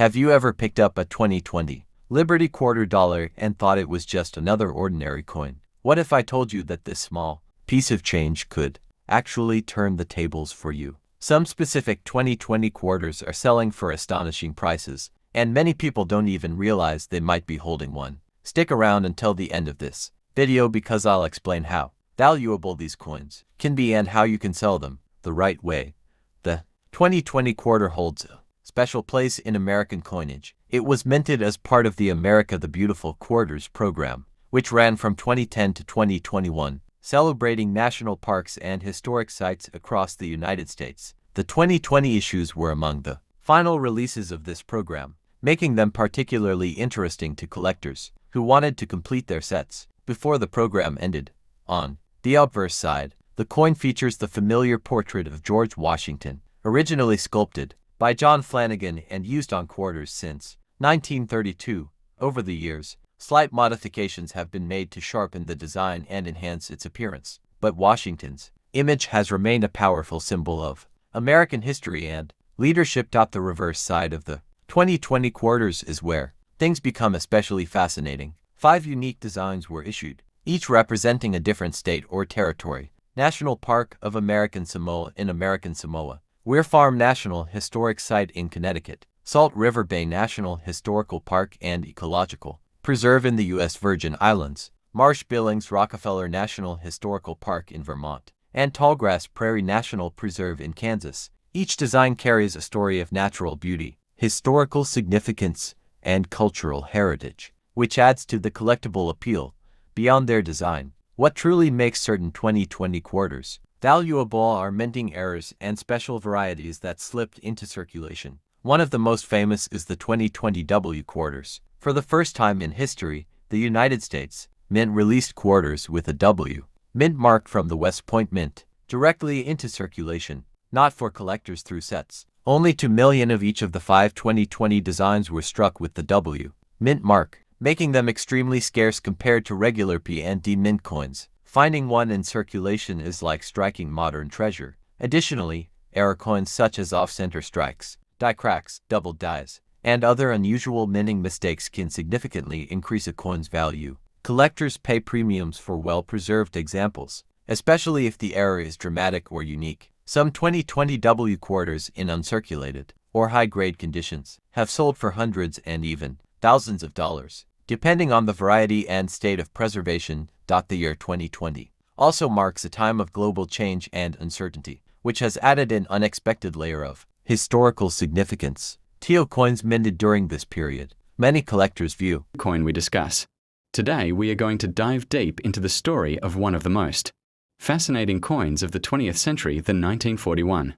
Have you ever picked up a 2020 Liberty quarter dollar and thought it was just another ordinary coin? What if I told you that this small piece of change could actually turn the tables for you? Some specific 2020 quarters are selling for astonishing prices, and many people don't even realize they might be holding one. Stick around until the end of this video because I'll explain how valuable these coins can be and how you can sell them the right way. The 2020 quarter holds a special place in American coinage. It was minted as part of the America the Beautiful Quarters program, which ran from 2010 to 2021, celebrating national parks and historic sites across the United States. The 2020 issues were among the final releases of this program, making them particularly interesting to collectors who wanted to complete their sets before the program ended. On the obverse side, the coin features the familiar portrait of George Washington, originally sculpted by John Flanagan and used on quarters since 1932. Over the years, slight modifications have been made to sharpen the design and enhance its appearance, but Washington's image has remained a powerful symbol of American history and leadership. The reverse side of the 2020 quarters is where things become especially fascinating. 5 unique designs were issued, each representing a different state or territory. National Park of American Samoa in American Samoa, Weir Farm National Historic Site in Connecticut, Salt River Bay National Historical Park and Ecological Preserve in the U.S. Virgin Islands, Marsh Billings Rockefeller National Historical Park in Vermont, and Tallgrass Prairie National Preserve in Kansas. Each design carries a story of natural beauty, historical significance, and cultural heritage, which adds to the collectible appeal. Beyond their design, what truly makes certain 2020 quarters valuable are minting errors and special varieties that slipped into circulation. One of the most famous is the 2020 W quarters. For the first time in history, the United States Mint released quarters with a W mint mark from the West Point Mint directly into circulation, not for collectors through sets. Only 2 million of each of the 5 2020 designs were struck with the W mint mark, making them extremely scarce compared to regular P&D mint coins. Finding one in circulation is like striking modern treasure. Additionally, error coins such as off-center strikes, die cracks, double dies, and other unusual minting mistakes can significantly increase a coin's value. Collectors pay premiums for well-preserved examples, especially if the error is dramatic or unique. Some 2020 W quarters in uncirculated or high-grade conditions have sold for hundreds and even thousands of dollars, depending on the variety and state of preservation. The year 2020 also marks a time of global change and uncertainty, which has added an unexpected layer of historical significance. Teal coins minted during this period, many collectors view coin we discuss. Today we are going to dive deep into the story of one of the most fascinating coins of the 20th century, the 1941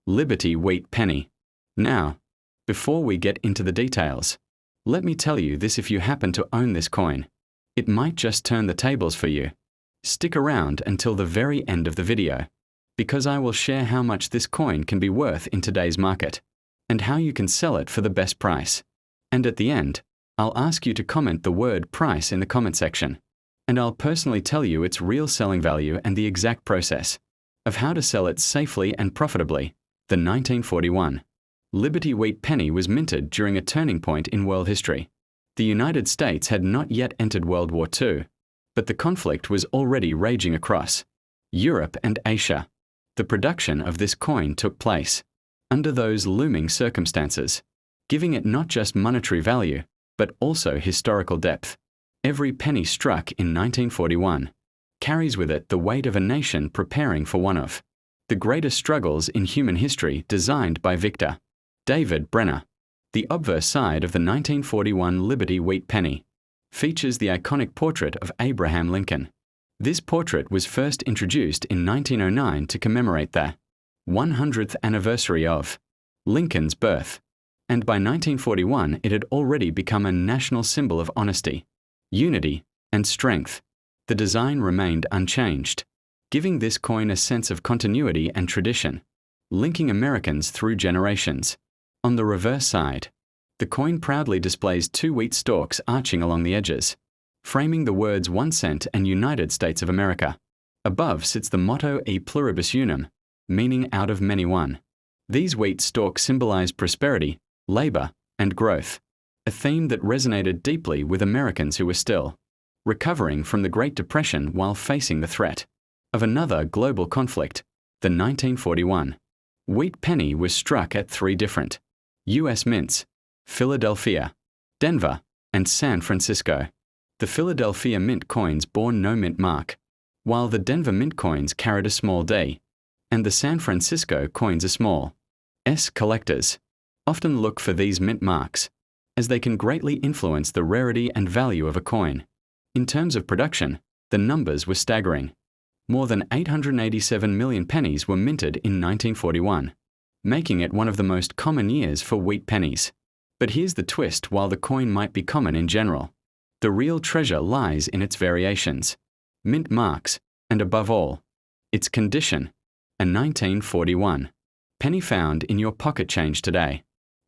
Liberty Wheat Penny. Now, before we get into the details, let me tell you this: if you happen to own this coin, it might just turn the tables for you. Stick around until the very end of the video, because I will share how much this coin can be worth in today's market, and how you can sell it for the best price. And at the end, I'll ask you to comment the word price in the comment section, and I'll personally tell you its real selling value and the exact process of how to sell it safely and profitably. The 1941 Liberty Wheat Penny was minted during a turning point in world history. The United States had not yet entered World War II, but the conflict was already raging across Europe and Asia. The production of this coin took place under those looming circumstances, giving it not just monetary value, but also historical depth. Every penny struck in 1941 carries with it the weight of a nation preparing for one of the greatest struggles in human history, designed by Victor David Brenner. The obverse side of the 1941 Liberty Wheat Penny features the iconic portrait of Abraham Lincoln. This portrait was first introduced in 1909 to commemorate the 100th anniversary of Lincoln's birth, and by 1941 it had already become a national symbol of honesty, unity, and strength. The design remained unchanged, giving this coin a sense of continuity and tradition, linking Americans through generations. On the reverse side, the coin proudly displays 2 wheat stalks arching along the edges, framing the words 1 cent and United States of America. Above sits the motto E pluribus unum, meaning out of many one. These wheat stalks symbolize prosperity, labor, and growth, a theme that resonated deeply with Americans who were still recovering from the Great Depression while facing the threat of another global conflict, the 1941. Wheat penny was struck at 3 different U.S. mints: Philadelphia, Denver, and San Francisco. The Philadelphia mint coins bore no mint mark, while the Denver mint coins carried a small D, and the San Francisco coins a small S. Collectors often look for these mint marks, as they can greatly influence the rarity and value of a coin. In terms of production, the numbers were staggering. More than 887 million pennies were minted in 1941, making it one of the most common years for wheat pennies. But here's the twist: while the coin might be common in general, the real treasure lies in its variations, mint marks, and above all, its condition. A 1941 penny found in your pocket change today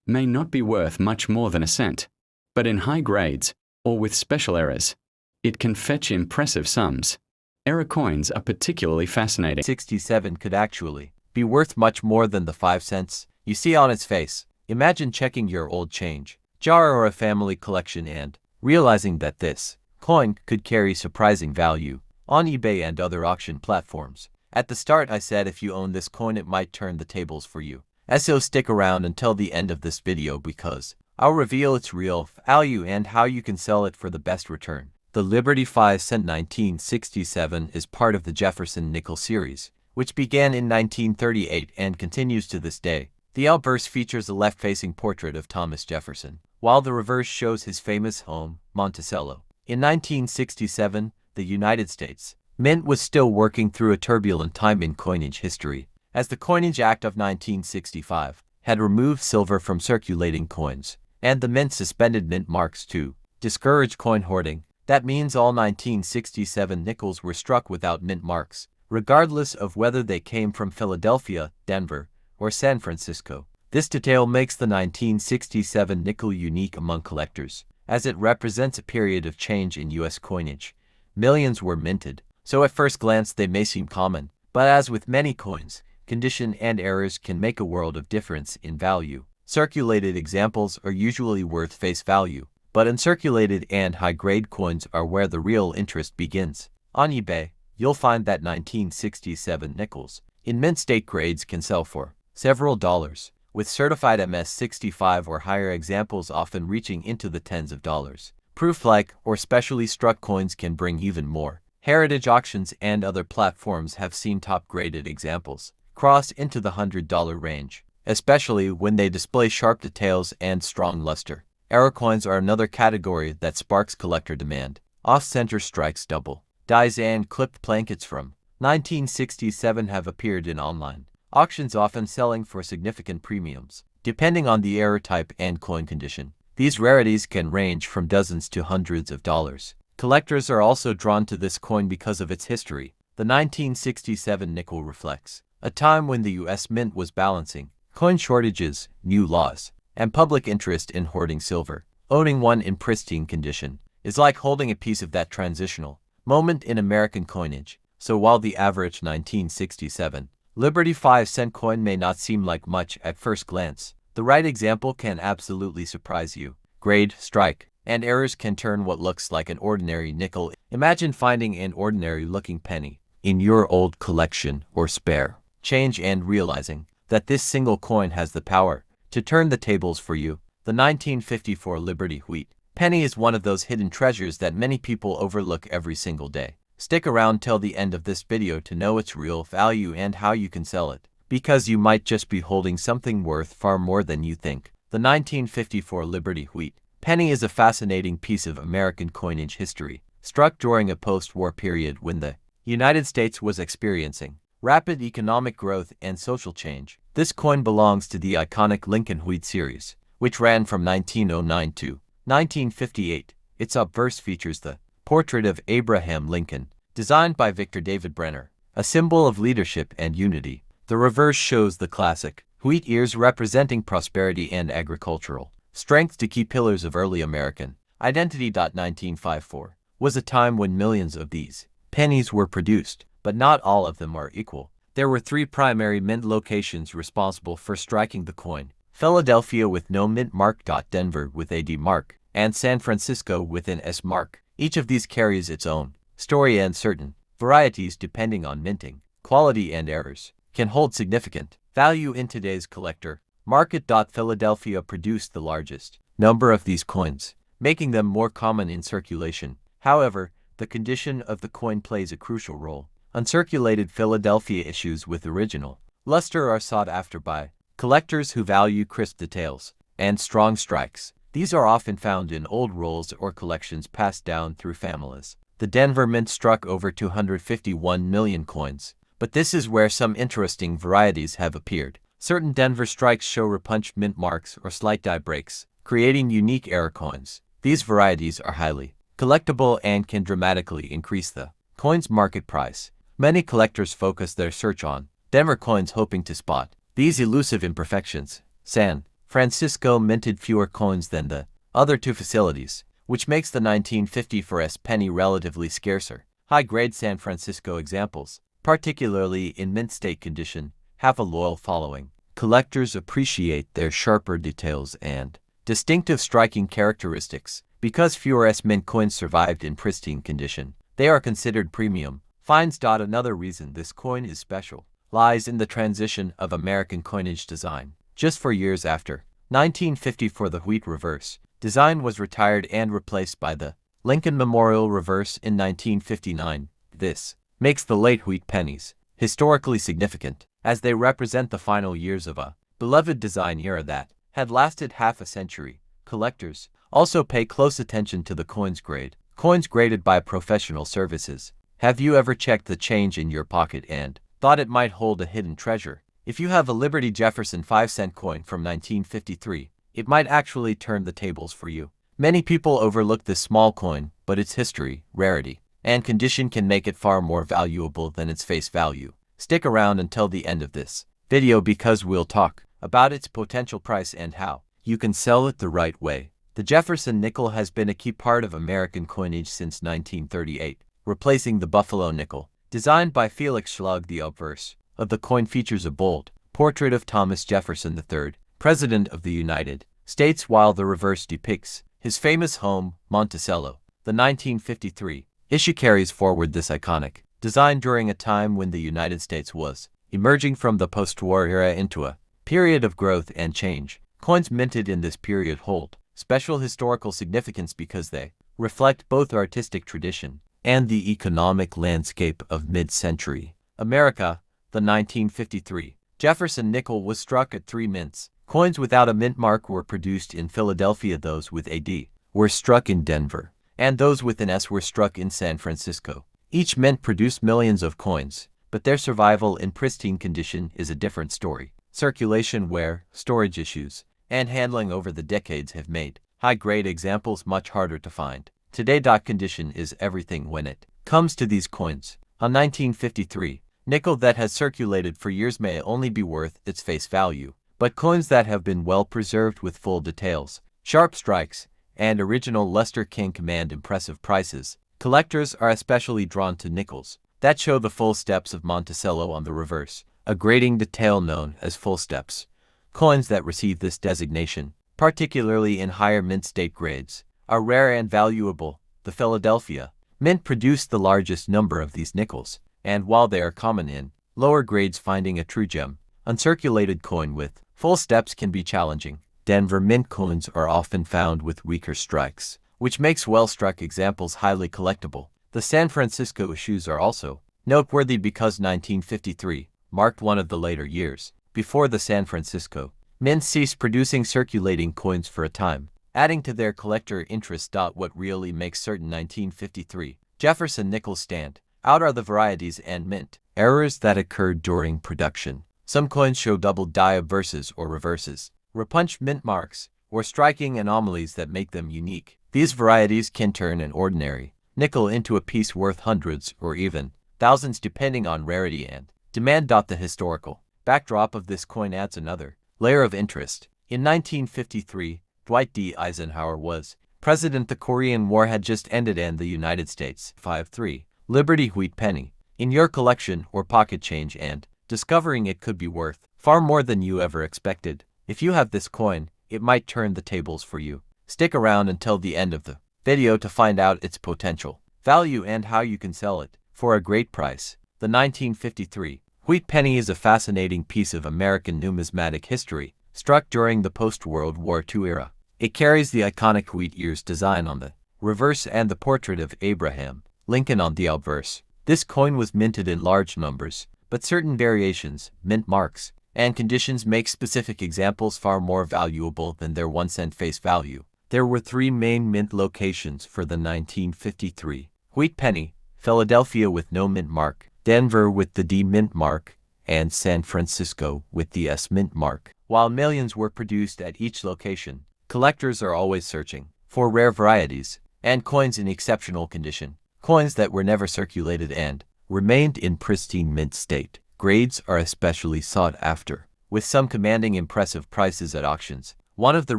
may not be worth much more than a cent, but in high grades, or with special errors, it can fetch impressive sums. Error coins are particularly fascinating. 67 could actually be worth much more than the 5 cents you see on its face. Imagine checking your old change jar or a family collection and realizing that this coin could carry surprising value on eBay and other auction platforms. At the start I said if you own this coin it might turn the tables for you. So stick around until the end of this video because I'll reveal its real value and how you can sell it for the best return. The Liberty 5 cent 1967 is part of the Jefferson nickel series, which began in 1938 and continues to this day. The outburst features a left-facing portrait of Thomas Jefferson, while the reverse shows his famous home, Monticello. In 1967, the United States Mint was still working through a turbulent time in coinage history, as the Coinage Act of 1965 had removed silver from circulating coins, and the Mint suspended mint marks to discourage coin hoarding. That means all 1967 nickels were struck without mint marks, regardless of whether they came from Philadelphia, Denver, or San Francisco. This detail makes the 1967 nickel unique among collectors, as it represents a period of change in U.S. coinage. Millions were minted, so at first glance they may seem common, but as with many coins, condition and errors can make a world of difference in value. Circulated examples are usually worth face value, but uncirculated and high-grade coins are where the real interest begins. On eBay, you'll find that 1967 nickels in mint state grades can sell for several dollars, with certified MS-65 or higher examples often reaching into the tens of dollars. Proof-like or specially struck coins can bring even more. Heritage auctions and other platforms have seen top-graded examples cross into the $100 range, especially when they display sharp details and strong luster. Error coins are another category that sparks collector demand. Off-center strikes, double dies, and clipped blankets from 1967 have appeared in online auctions, often selling for significant premiums, depending on the error type and coin condition. These rarities can range from dozens to hundreds of dollars. Collectors are also drawn to this coin because of its history. The 1967 nickel reflects a time when the U.S. Mint was balancing coin shortages, new laws, and public interest in hoarding silver. Owning one in pristine condition is like holding a piece of that transitional moment in American coinage. So while the average 1967 Liberty 5 cent coin may not seem like much at first glance, the right example can absolutely surprise you. Grade, strike, and errors can turn what looks like an ordinary nickel. Imagine finding an ordinary-looking penny in your old collection or spare change and realizing that this single coin has the power to turn the tables for you. The 1954 Liberty Wheat penny is one of those hidden treasures that many people overlook every single day. Stick around till the end of this video to know its real value and how you can sell it, because you might just be holding something worth far more than you think. The 1954 Liberty Wheat penny is a fascinating piece of American coinage history, struck during a post-war period when the United States was experiencing rapid economic growth and social change. This coin belongs to the iconic Lincoln Wheat series, which ran from 1909 to 1958. Its obverse features the portrait of Abraham Lincoln, designed by Victor David Brenner, a symbol of leadership and unity. The reverse shows the classic wheat ears representing prosperity and agricultural strength, to key pillars of early American identity. 1954 was a time when millions of these pennies were produced, but not all of them are equal. There were 3 primary mint locations responsible for striking the coin: Philadelphia with no mint mark. Denver with a D mark, and San Francisco with an S mark. Each of these carries its own story, and certain varieties, depending on minting, quality, and errors, can hold significant value in today's collector market. Philadelphia produced the largest number of these coins, making them more common in circulation. However, the condition of the coin plays a crucial role. Uncirculated Philadelphia issues with original luster are sought after by collectors who value crisp details and strong strikes. These are often found in old rolls or collections passed down through families. The Denver Mint struck over 251 million coins, but this is where some interesting varieties have appeared. Certain Denver strikes show repunched mint marks or slight die breaks, creating unique error coins. These varieties are highly collectible and can dramatically increase the coin's market price. Many collectors focus their search on Denver coins, hoping to spot these elusive imperfections. San Francisco minted fewer coins than the other two facilities, which makes the 1954 penny relatively scarcer. High-grade San Francisco examples, particularly in mint state condition, have a loyal following. Collectors appreciate their sharper details and distinctive striking characteristics. Because fewer mint coins survived in pristine condition, they are considered premium finds. Another reason this coin is special lies in the transition of American coinage design. Just 4 years after 1954, the wheat reverse design was retired and replaced by the Lincoln Memorial reverse in 1959. This makes the late wheat pennies historically significant, as they represent the final years of a beloved design era that had lasted half a century. Collectors also pay close attention to the coin's grade. Coins graded by professional services. Have you ever checked the change in your pocket and thought it might hold a hidden treasure? If you have a Liberty Jefferson 5-cent coin from 1953, it might actually turn the tables for you. Many people overlook this small coin, but its history, rarity, and condition can make it far more valuable than its face value. Stick around until the end of this video because we'll talk about its potential price and how you can sell it the right way. The Jefferson nickel has been a key part of American coinage since 1938, replacing the Buffalo nickel. Designed by Felix Schlug, the obverse of the coin features a bold portrait of Thomas Jefferson III, President of the United States, while the reverse depicts his famous home, Monticello. The 1953 issue carries forward this iconic design during a time when the United States was emerging from the post-war era into a period of growth and change. Coins minted in this period hold special historical significance because they reflect both artistic tradition and the economic landscape of mid-century America. The 1953 Jefferson nickel was struck at 3 mints. Coins without a mint mark were produced in Philadelphia, those with a D were struck in Denver, and those with an S were struck in San Francisco. Each mint produced millions of coins, but their survival in pristine condition is a different story. Circulation, wear, storage issues, and handling over the decades have made high-grade examples much harder to find. Today, condition is everything when it comes to these coins. A 1953 nickel that has circulated for years may only be worth its face value, but coins that have been well preserved with full details, sharp strikes, and original luster can command impressive prices. Collectors are especially drawn to nickels that show the full steps of Monticello on the reverse, a grading detail known as full steps. Coins that receive this designation, particularly in higher mint state grades, are rare and valuable. The Philadelphia Mint produced the largest number of these nickels, and while they are common in lower grades, finding a true gem uncirculated coin with full steps can be challenging. Denver Mint coins are often found with weaker strikes, which makes well-struck examples highly collectible. The San Francisco issues are also noteworthy because 1953 marked one of the later years before the San Francisco Mint ceased producing circulating coins for a time, adding to their collector interest. What really makes certain 1953 Jefferson nickels stand out are the varieties and mint errors that occurred during production. Some coins show double die obverses or reverses, repunched mint marks, or striking anomalies that make them unique. These varieties can turn an ordinary nickel into a piece worth hundreds or even thousands depending on rarity and demand. The historical backdrop of this coin adds another layer of interest. In 1953, Dwight D. Eisenhower was president. The Korean War had just ended and the United States 5-3 Liberty wheat penny in your collection or pocket change, and discovering it could be worth far more than you ever expected. If you have this coin, it might turn the tables for you. Stick around until the end of the video to find out its potential, value, and how you can sell it for a great price. The 1953 wheat penny is a fascinating piece of American numismatic history, struck during the post-World War II era. It carries the iconic wheat ears design on the reverse and the portrait of Abraham Lincoln on the obverse. This coin was minted in large numbers, but certain variations, mint marks, and conditions make specific examples far more valuable than their 1-cent face value. There were 3 main mint locations for the 1953 wheat penny: Philadelphia with no mint mark, Denver with the D mint mark, and San Francisco with the S mint mark. While millions were produced at each location, collectors are always searching for rare varieties and coins in exceptional condition, coins that were never circulated and remained in pristine mint state. Grades are especially sought after, with some commanding impressive prices at auctions. One of the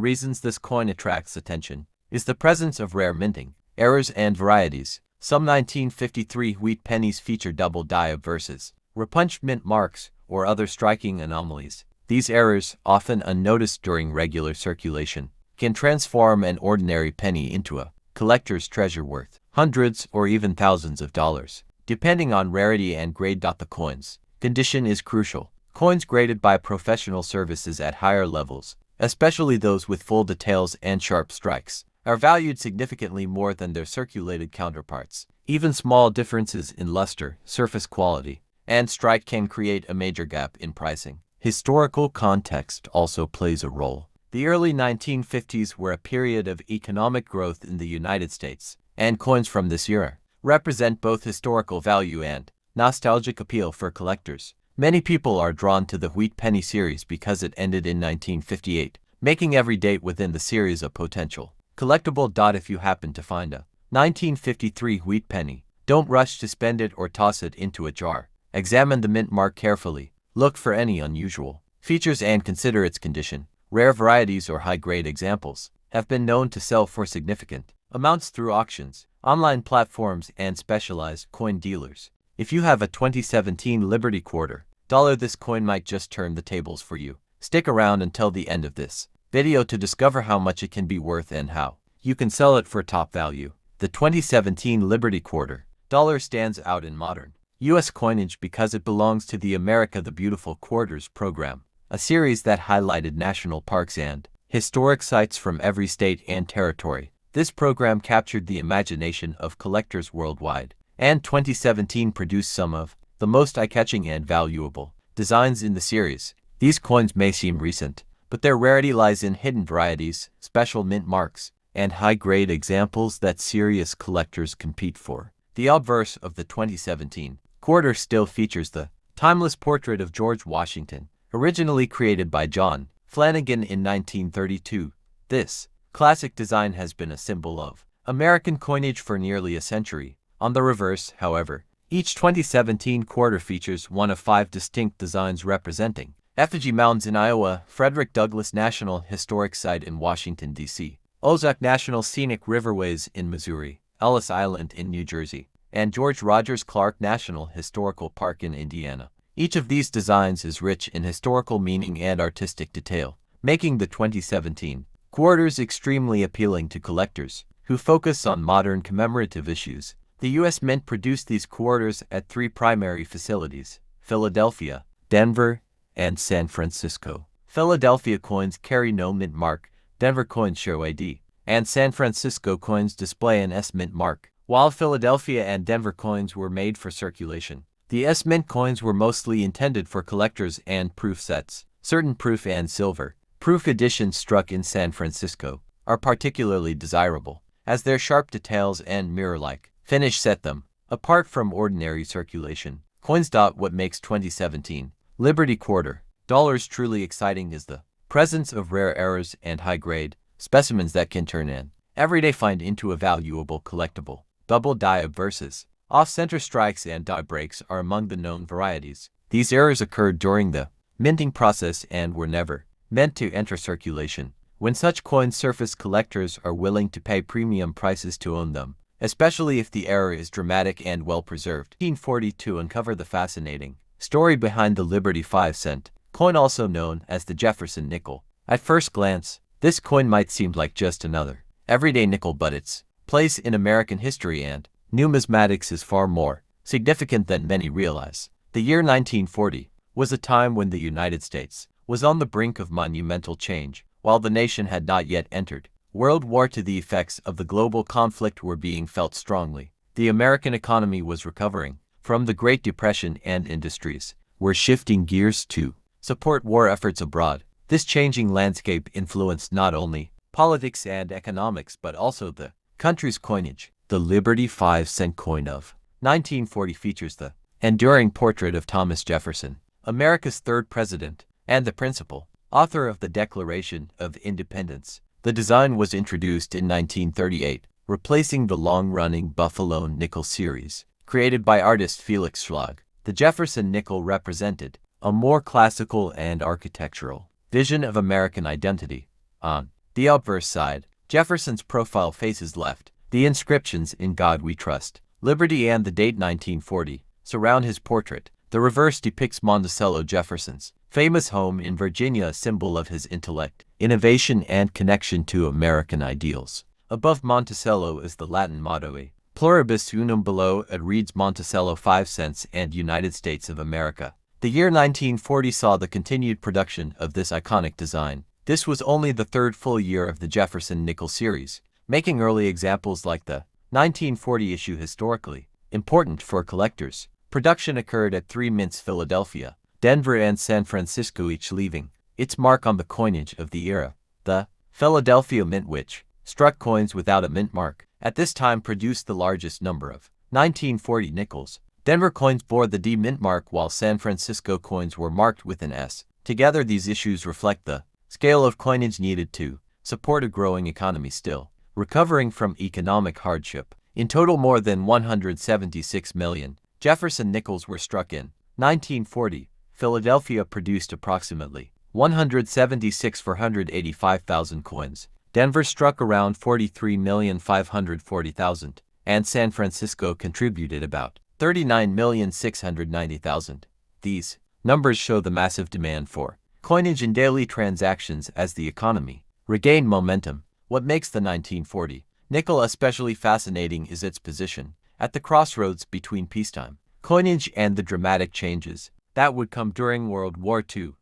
reasons this coin attracts attention is the presence of rare minting errors and varieties. Some 1953 wheat pennies feature double die obverses, repunched mint marks, or other striking anomalies. These errors, often unnoticed during regular circulation, can transform an ordinary penny into a collector's treasure worth hundreds or even thousands of dollars, depending on rarity and grade. The coin's condition is crucial. Coins graded by professional services at higher levels, especially those with full details and sharp strikes, are valued significantly more than their circulated counterparts. Even small differences in luster, surface quality, and strike can create a major gap in pricing. Historical context also plays a role. The early 1950s were a period of economic growth in the United States, and coins from this era represent both historical value and nostalgic appeal for collectors. Many people are drawn to the wheat penny series because it ended in 1958, making every date within the series a potential collectible. If you happen to find a 1953 wheat penny, don't rush to spend it or toss it into a jar. Examine the mint mark carefully, look for any unusual features, and consider its condition. Rare varieties or high-grade examples have been known to sell for significant amounts through auctions, online platforms, and specialized coin dealers. If you have a 2017 Liberty Quarter Dollar, this coin might just turn the tables for you. Stick around until the end of this video to discover how much it can be worth and how you can sell it for top value. The 2017 Liberty Quarter Dollar stands out in modern U.S. coinage because it belongs to the America the Beautiful Quarters program, a series that highlighted national parks and historic sites from every state and territory. This program captured the imagination of collectors worldwide, and 2017 produced some of the most eye-catching and valuable designs in the series. These coins may seem recent, but their rarity lies in hidden varieties, special mint marks, and high-grade examples that serious collectors compete for. The obverse of the 2017 quarter still features the timeless portrait of George Washington, originally created by John Flanagan in 1932. This classic design has been a symbol of American coinage for nearly a century. On the reverse, however, each 2017 quarter features one of 5 distinct designs representing effigy mounds in Iowa, Frederick Douglass National Historic Site in Washington, D.C., Ozark National Scenic Riverways in Missouri, Ellis Island in New Jersey, and George Rogers Clark National Historical Park in Indiana. Each of these designs is rich in historical meaning and artistic detail, making the 2017 quarters extremely appealing to collectors who focus on modern commemorative issues. The U.S. Mint produced these quarters at 3 primary facilities: Philadelphia, Denver, and San Francisco. Philadelphia coins carry no mint mark, Denver coins show a D, and San Francisco coins display an S mint mark. While Philadelphia and Denver coins were made for circulation, the S mint coins were mostly intended for collectors and proof sets. Certain proof and silver proof editions struck in San Francisco are particularly desirable, as their sharp details and mirror-like finish set them apart from ordinary circulation coins. What makes 2017 Liberty Quarter Dollars truly exciting is the presence of rare errors and high-grade specimens that can turn an everyday find into a valuable collectible. Double die obverses, off-center strikes, and die breaks are among the known varieties. These errors occurred during the minting process and were never meant to enter circulation. When such coins surface, collectors are willing to pay premium prices to own them, especially if the error is dramatic and well-preserved. 1940 to uncover the fascinating story behind the Liberty 5-cent coin, also known as the Jefferson nickel, At first glance, this coin might seem like just another everyday nickel, but its place in American history and numismatics is far more significant than many realize. The year 1940 was a time when the United States was on the brink of monumental change, while the nation had not yet entered World War II. The effects of the global conflict were being felt strongly. The American economy was recovering from the Great Depression, and industries were shifting gears to support war efforts abroad. This changing landscape influenced not only politics and economics but also the country's coinage. The Liberty 5-cent coin of 1940 features the enduring portrait of Thomas Jefferson, America's third president and the principal author of the Declaration of Independence. The design was introduced in 1938, replacing the long-running Buffalo nickel series, created by artist Felix Schlag. The Jefferson nickel represented a more classical and architectural vision of American identity. On the obverse side, Jefferson's profile faces left. The inscriptions "In God We Trust," "Liberty," and the date 1940 surround his portrait. The reverse depicts Monticello Jefferson's famous home in Virginia, a symbol of his intellect, innovation, and connection to American ideals. Above Monticello is the Latin motto "E pluribus unum." Below it reads Monticello 5 cents and United States of America. The year 1940 saw the continued production of this iconic design. This was only the third full year of the Jefferson nickel series, making early examples like the 1940 issue historically important for collectors. Production occurred at 3 mints: Philadelphia, Denver, and San Francisco, each leaving its mark on the coinage of the era. The Philadelphia Mint, which struck coins without a mint mark, at this time produced the largest number of 1940 nickels. Denver coins bore the D mint mark, while San Francisco coins were marked with an S. Together, these issues reflect the scale of coinage needed to support a growing economy still recovering from economic hardship. In total, more than 176 million Jefferson nickels were struck in 1940. Philadelphia produced approximately 176,485,000 coins. Denver struck around 43,540,000, and San Francisco contributed about 39,690,000. These numbers show the massive demand for coinage in daily transactions as the economy regained momentum. What makes the 1940 nickel especially fascinating is its position at the crossroads between peacetime coinage and the dramatic changes that would come during World War II.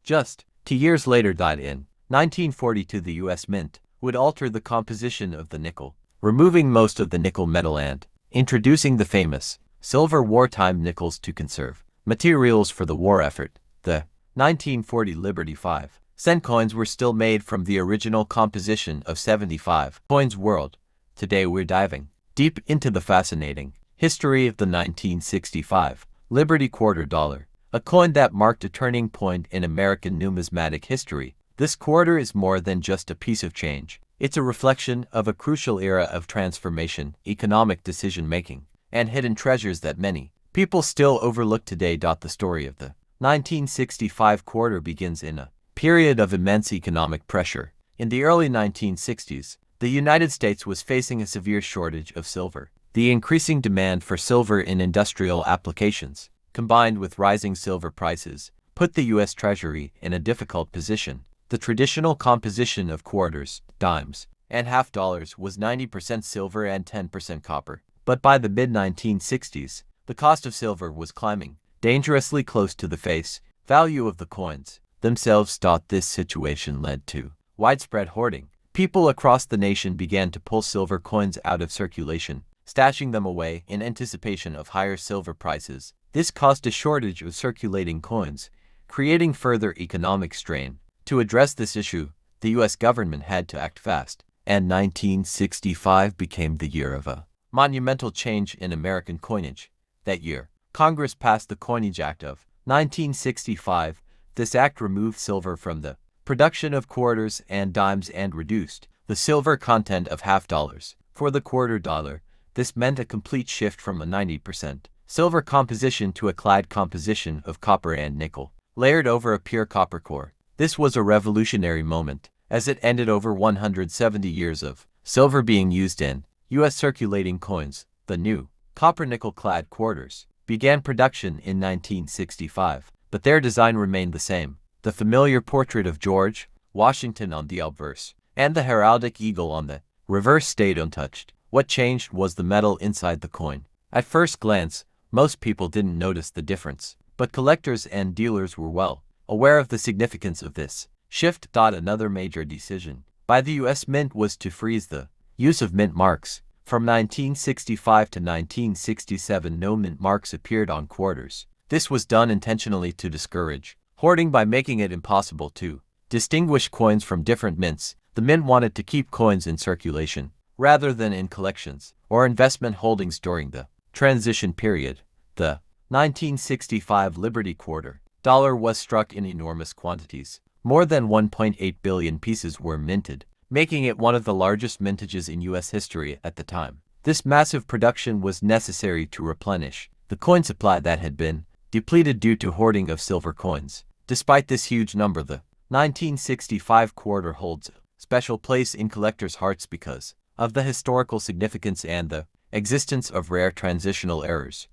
Just 2 years later, in 1942, the U.S. Mint would alter the composition of the nickel, removing most of the nickel metal and introducing the famous silver wartime nickels to conserve materials for the war effort. The 1940 Liberty 5-cent coins were still made from the original composition of 75 coins world. Today we're diving deep into the fascinating history of the 1965 Liberty quarter dollar, a coin that marked a turning point in American numismatic history. This quarter is more than just a piece of change. It's a reflection of a crucial era of transformation, economic decision-making, and hidden treasures that many people still overlook today. The story of the 1965 quarter begins in a period of immense economic pressure. In the early 1960s, the United States was facing a severe shortage of silver. The increasing demand for silver in industrial applications, combined with rising silver prices, put the U.S. Treasury in a difficult position. The traditional composition of quarters, dimes, and half dollars was 90% silver and 10% copper. But by the mid-1960s, the cost of silver was climbing dangerously close to the face value of the coins themselves. This situation led to widespread hoarding. People across the nation began to pull silver coins out of circulation, stashing them away in anticipation of higher silver prices. This caused a shortage of circulating coins, creating further economic strain. To address this issue, the U.S. government had to act fast, and 1965 became the year of a monumental change in American coinage. That year, Congress passed the Coinage Act of 1965. This act removed silver from the production of quarters and dimes and reduced the silver content of half dollars. For the quarter dollar, this meant a complete shift from a 90% silver composition to a clad composition of copper and nickel, layered over a pure copper core. This was a revolutionary moment, as it ended over 170 years of silver being used in U.S. circulating coins. The new copper-nickel-clad quarters began production in 1965, but their design remained the same. The familiar portrait of George Washington on the obverse, and the heraldic eagle on the reverse stayed untouched. What changed was the metal inside the coin. At first glance, most people didn't notice the difference, but collectors and dealers were well aware of the significance of this shift. Another major decision by the U.S. Mint was to freeze the use of mint marks. From 1965 to 1967, no mint marks appeared on quarters. This was done intentionally to discourage hoarding by making it impossible to distinguish coins from different mints. The mint wanted to keep coins in circulation rather than in collections or investment holdings during the transition period. The 1965 Liberty Quarter dollar was struck in enormous quantities. More than 1.8 billion pieces were minted, making it one of the largest mintages in U.S. history at the time. This massive production was necessary to replenish the coin supply that had been depleted due to hoarding of silver coins. Despite this huge number, the 1965 quarter holds a special place in collectors' hearts because of the historical significance and the existence of rare transitional errors.